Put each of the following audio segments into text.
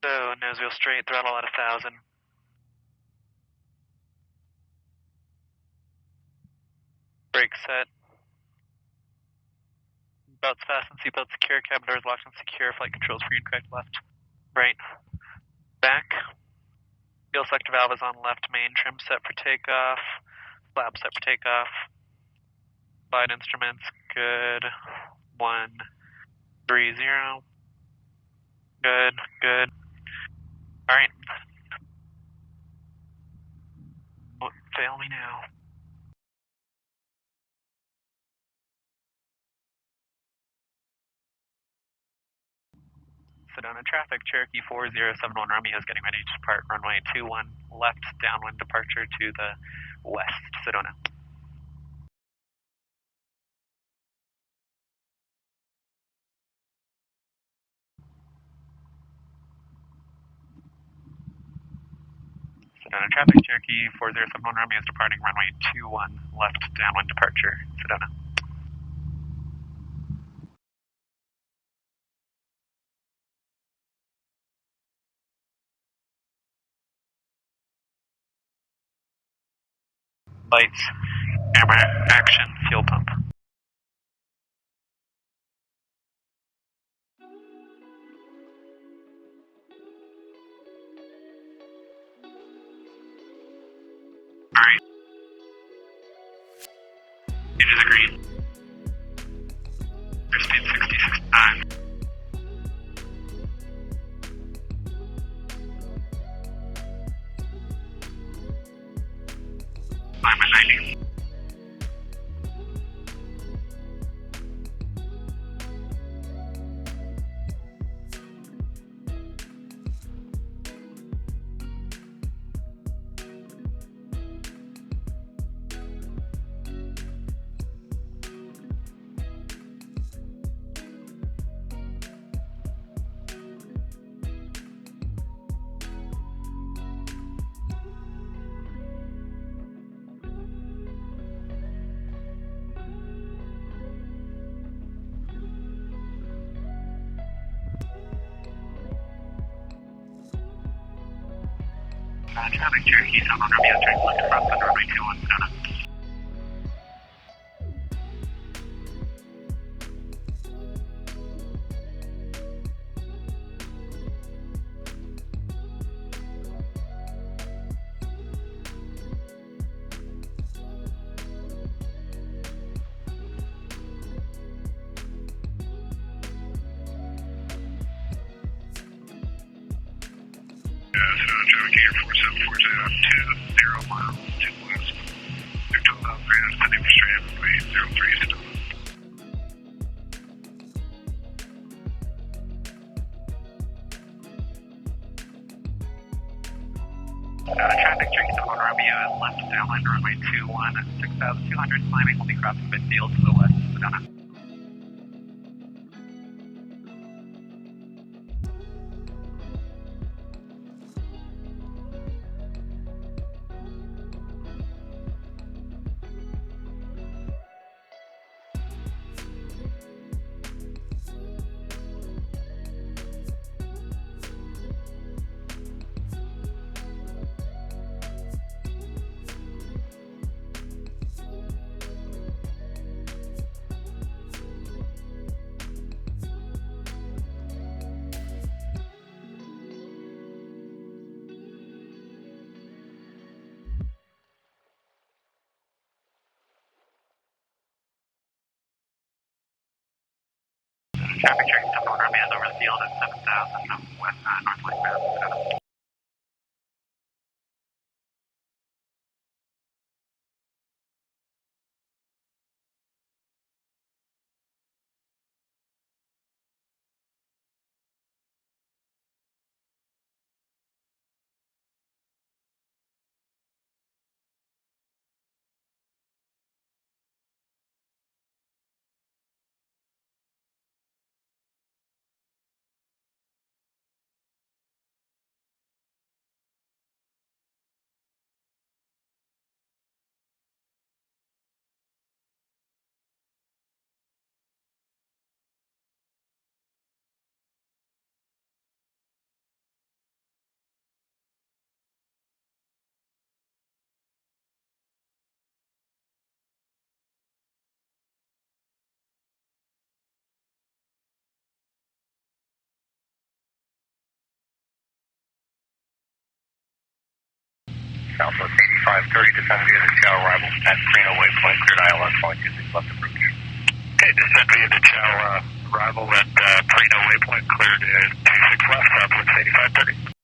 So, nose wheel straight, throttle at 1,000. Brake set. Belts fastened, seatbelt secure, cabin doors locked and secure, flight controls free and correct left. Right. Back. Fuel selector valve is on left main, trim set for takeoff, flap set for takeoff. Flight instruments, good. 130. Good, good. Alright. Don't fail me now. Sedona traffic, Cherokee 4071 Romeo is getting ready to depart runway 21 left, downwind departure to the west, Sedona. Sedona traffic, Cherokee 4071 Romeo is departing runway 21 left, downwind departure, Sedona. Lights, camera, action, fuel pump. Alright. It is green. Airspeed 66.9. I'm at 90. Traffic, Cherokee 71 Romeo, turn left across the runway 21, Sedona. Sedona traffic here, 474 20 miles to west. Through 12 miles grand, heading for straight runway 03 Sedona. Traffic, Cherokee 71 Romeo is left downwind runway 21 at 6,200, climbing will be crossing midfield to the west, Sedona. Traffic, Cherokee 71 Romeo is over the field at 7,000 west, northwest bound, Sedona. Southwest 8530, descend via the Chow arrival at Reno Waypoint, cleared ILS 26 left approach. Okay, descend via the Chow arrival at Reno Waypoint, cleared 26 left, Southwest 8530.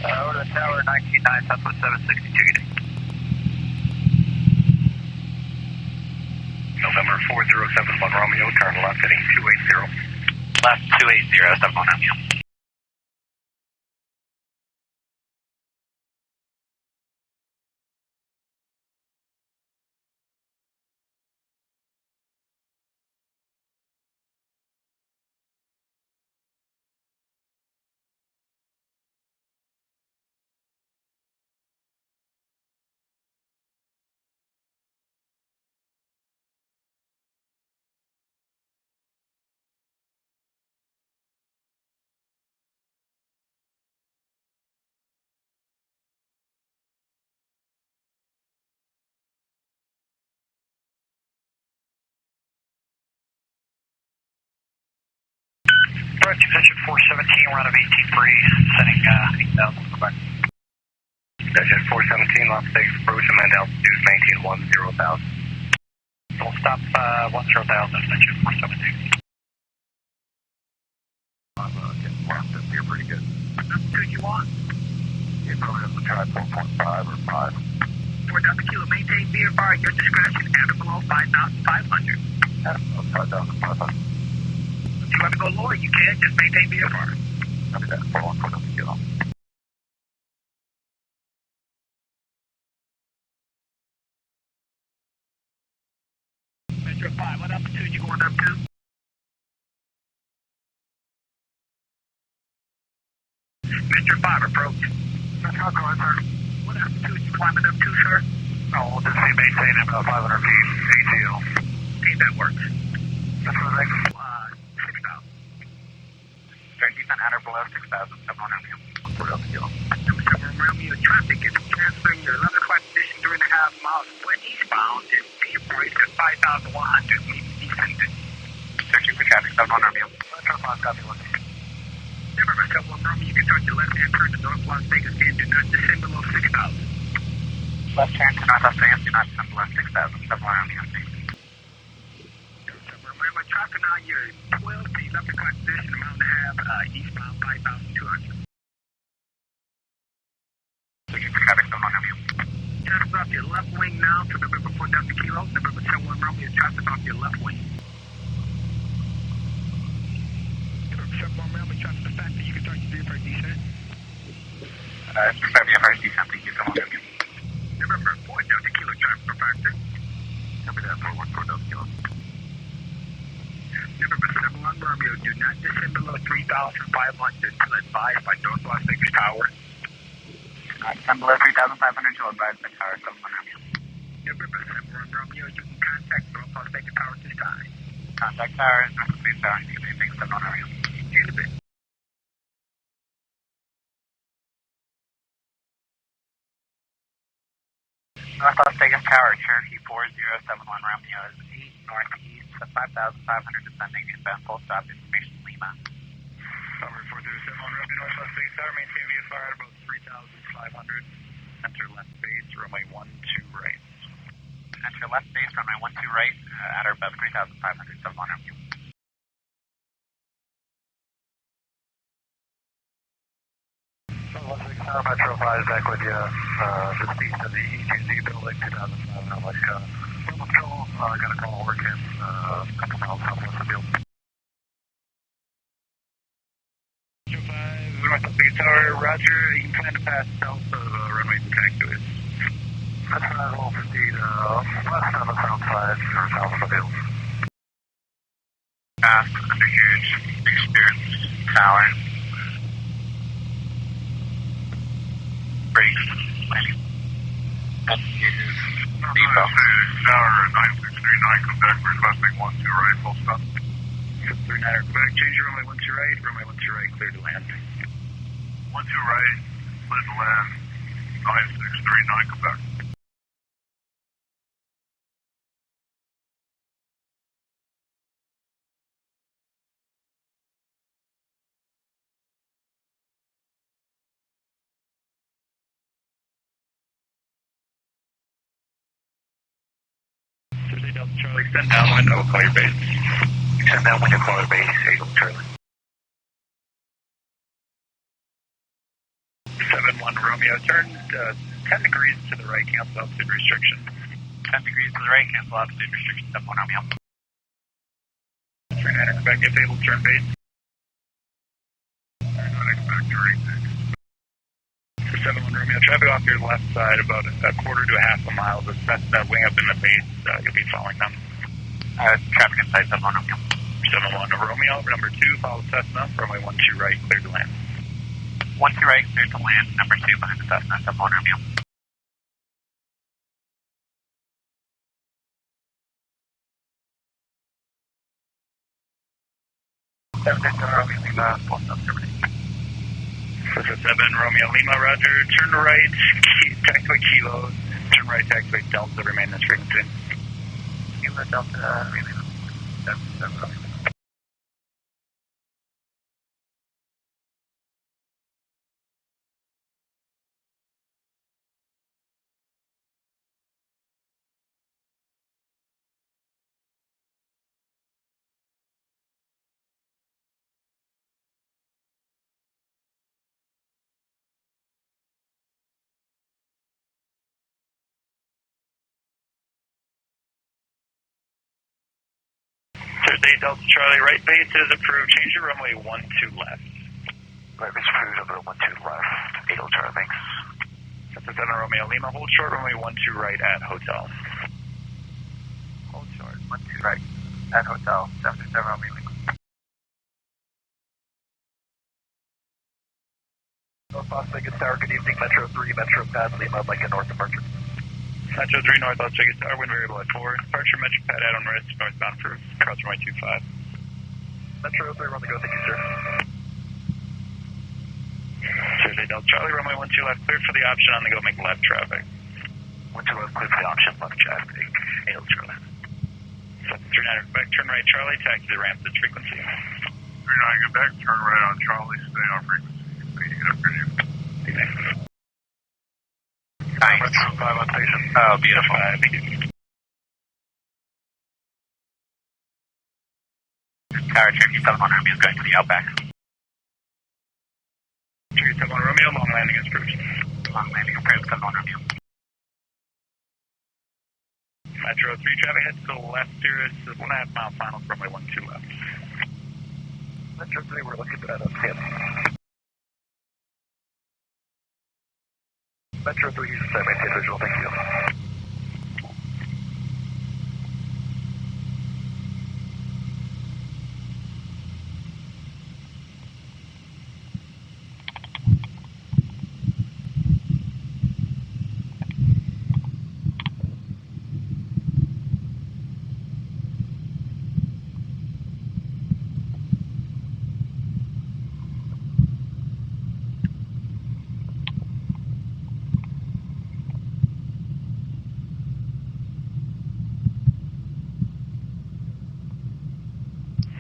Over the tower, 199, Southwest 762. November 4071 Romeo, turn left heading 280. Left 280, 71 Romeo. Approach position 417, we're out of 18-3, sending 8,000 for back. Position 417, Las Vegas approach, amend altitude, maintain 10,000. We'll stop 10,000, position 417. I'm getting locked up here pretty good. What altitude you want? You probably have to try 4.5 or 5. For Delta Kilo, maintain VFR at your discretion at or below 5,500. Yeah, 5,500. If you want to go lower, you can. Just maintain VFR. Copy that. 414 Delta Kilo. Metro 5, what altitude you going up to? Metro 5, approach. Metro, go ahead, sir. What altitude you climbing up to, sir? Oh, we'll just be maintaining about 500 feet ATL. Okay, that works. That's what I think. 6,000. Straight descent at or below 6,000, 7 Romeo. 4 Delta Kilo. 7 Romeo, traffic is transferring your 11 o'clock position 3.5 miles eastbound and be approached at 5,100 meters descended. Searching for traffic, 7 Romeo. Metro 5, copy 1. Remember, 7 Romeo, you can start your left-hand turn to North Las Vegas and do not descend below 6,000. Left turn to North Las Vegas, do not descend below 6,000, 7 Romeo. Remember, traffic on your 12 to 11 o'clock position, a mile and a half, eastbound 5,200. Searching for traffic, 7 Romeo. Traffic off your left wing now to November 4 Delta Kilo. November 71 Romeo, traffic off your left wing. November 71 Romeo, traffic the fact that you can start your VFR descent. Prepare VFR descent, thank you, 7 Romeo. November 4 Delta Kilo, traffic for factor. Copy that, 414 Delta Kilo. November 71 Romeo, do not descend below 3,500 until advised by North Las Vegas Tower. Descend below 3,500 to advise by Tower, 7 Romeo. November 71 Romeo, you can contact North Las Vegas Tower at this time. Contact Tower, North Las Vegas Tower, anything, 7 Romeo. See you in a bit. North Las Vegas Tower, Cherokee 4071 Romeo is 8 northeast, 5,500 descending, inbound full stop, information Lima. Tower 4071 Romeo, North Las Vegas Tower, maintain VFR at about 3,500. Enter left base, runway 12 right. Enter left base, runway 12 right, at or above 3,500, 7 Romeo. Las Vegas Tower, Metro 5 is back with you. Just east of the EGZ building, 2007, like, control. I got a call working a couple miles southwest of the field. 5, north of Big Tower, roger. You can plan to pass south of runway taxiways. That's not all 50 west on the south side, or south of the field. Pass, undercarriage, experience, tower. Brakes, landing. Depot. Tower 9639, Quebec, requesting 12 right, full stop. 39er Quebec, change your runway 12 right, runway 12 right, clear to land. 12 right, clear to land, 9639 Quebec. Thursday Delta Charlie, extend downwind, I will call your base. Extend downwind, I'll call your base, Eagle Charlie. 7-1 Romeo, turn 10 degrees to the right, cancel altitude restriction. 10 degrees to the right, cancel altitude restriction, 7-1 Romeo. 39er Quebec, if able, turn base. 39er Quebec, turn 7-1 Romeo, traffic off your left side about a quarter to a half a mile. That's that wing up in the base. You'll be following them. Traffic inside 7-1 Romeo. 7-1 Romeo, number 2, follow Cessna, runway 12 right, clear to land. 12 right, clear to land, number 2 behind the Cessna, 7-1 Romeo. This is 7 Romeo Lima, roger. Turn right, taxiway Kilo. Turn right, taxiway Delta, remain this frequency. Kilo Delta, remain 7 Romeo. Thursday Delta Charlie, right base is approved. Change your runway 12 left. Right base approved, over 12 left, Eagle Charlie, thanks. That's a 7 Romeo Lima, hold short, runway 12 right at hotel. Hold short, 12 right at hotel, 7 Romeo Lima. North Las Vegas Tower, good evening, Metro 3, Metro Pad, Lima, Mike and North departure. Metro 3, North Las Vegas Tower, wind variable at 4. Departure, Metro Pad, out on risk, northbound for cross runway 25. Metro 3, on the go, thank you, sir. Thursday Delta Charlie, runway 12 left, cleared for the option on the go, make left traffic. 12 left, clear for the option, left traffic, Eagle Charlie. 39er Quebec, turn right Charlie, taxi the ramp, this frequency. 39 Quebec, turn right on Charlie, stay on frequency. Thank you, good afternoon. Nice. Metro 5 on station. Oh, beautiful. Thank you. Tower Cherokee 7-1 Romeo is going to the Outback. Cherokee 7 Romeo, long landing is approved. Long landing approved, 7-1 Romeo. Metro 3 traffic head to the left, Cirrus, 1.5 mile final, runway 12 left. Metro 3, we're looking at a pin. Metro 3, Houston, I maintain visual, thank you.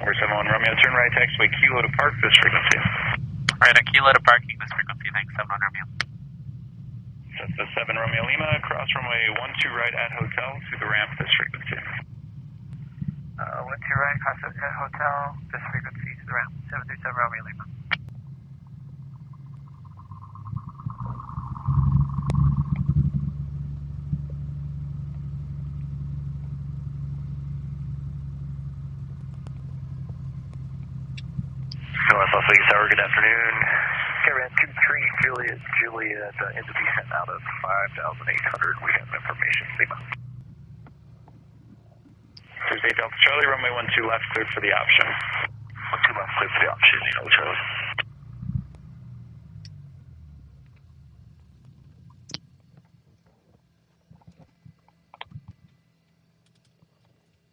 We're 7-1 Romeo, turn right, taxiway Kilo to park, this frequency. Right at Kilo to parking, this frequency, thanks, 7-1 Romeo. That's the 7 Romeo Lima, cross runway 12 right at hotel, to the ramp, this frequency. 12 right, cross at hotel, this frequency to the ramp, 737 Romeo Lima. Las Vegas Tower, good afternoon. Caravan 23 Juliet, in the descent out of 5,800. We have information. Lima. Tuesday Delta Charlie, runway 12 left, cleared for the option. 12 left, clear for the option. Charlie.